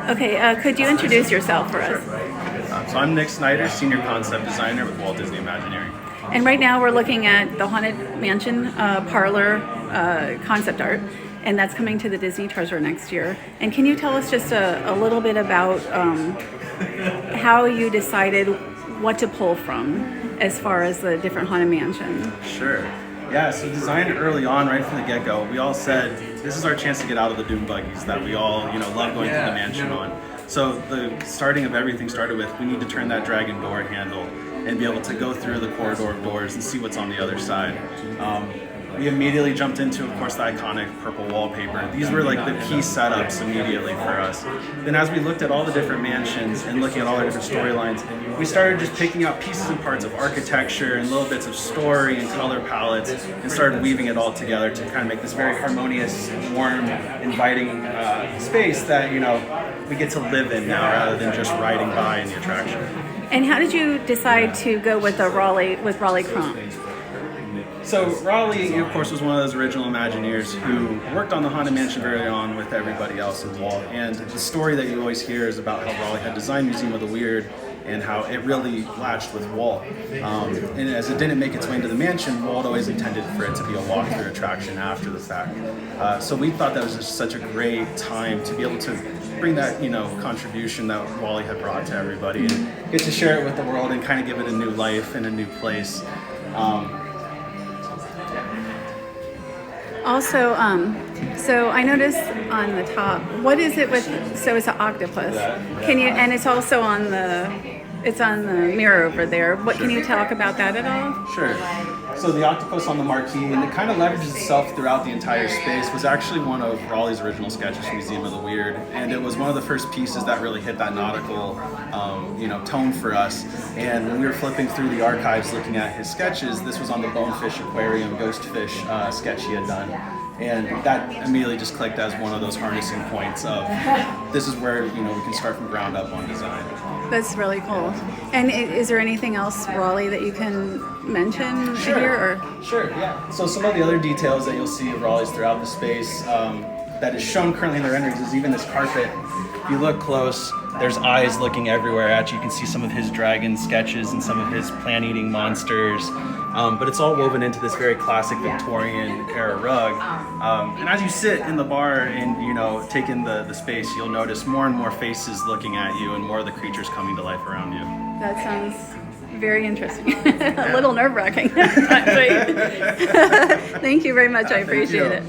Okay, could you introduce yourself for us? So I'm Nick Snyder, Senior Concept Designer with Walt Disney Imagineering. And right now we're looking at the Haunted Mansion Parlor concept art, and that's coming to the Disney Treasure next year. And can you tell us just a little bit about how you decided what to pull from as far as the different Haunted Mansions? Sure. Yeah, so designed early on, right from the get-go, we all said this is our chance to get out of the doom buggies that we all, love going through the mansion on. So the starting of everything started with we need to turn that dragon door handle and be able to go through the corridor of doors and see what's on the other side. We immediately jumped into, of course, the iconic purple wallpaper. These were like the key setups immediately for us. Then as we looked at all the different mansions and looking at all the different storylines, we started just picking out pieces and parts of architecture and little bits of story and color palettes and started weaving it all together to kind of make this very harmonious, warm, inviting space that, we get to live in now rather than just riding by in the attraction. And how did you decide to go with Raleigh Crump? So Raleigh, of course, was one of those original Imagineers who worked on the Haunted Mansion very on with everybody else involved. And the story that you always hear is about how Raleigh had designed Museum of the Weird and how it really latched with Walt. And as it didn't make its way into the mansion, Walt always intended for it to be a walkthrough attraction after the fact. So we thought that was just such a great time to be able to bring that, contribution that Wally had brought to everybody and get to share it with the world and kind of give it a new life and a new place. Also, so I noticed on the top, what is it with? So it's an octopus. Can you? And it's also on the mirror over there. What can you talk about that at all? Sure. So the octopus on the marquee, and it kind of leverages itself throughout the entire space, was actually one of Raleigh's original sketches from Museum of the Weird, and it was one of the first pieces that really hit that nautical, tone for us. And when we were flipping through the archives looking at his sketches, this was on the Bonefish Aquarium Ghostfish sketch he had done. And that immediately just clicked as one of those harnessing points of this is where we can start from ground up on design. That's really cool. And is there anything else, Raleigh, that you can mention here? Or? Sure, yeah. So some of the other details that you'll see of Raleigh's throughout the space that is shown currently in the renderings is even this carpet. If you look close, there's eyes looking everywhere at you. You can see some of his dragon sketches and some of his plant-eating monsters. But it's all woven into this very classic Victorian era rug. And as you sit in the bar and take in the space, you'll notice more and more faces looking at you and more of the creatures coming to life around you. That sounds very interesting. A little nerve-wracking. Thank you very much. I appreciate it.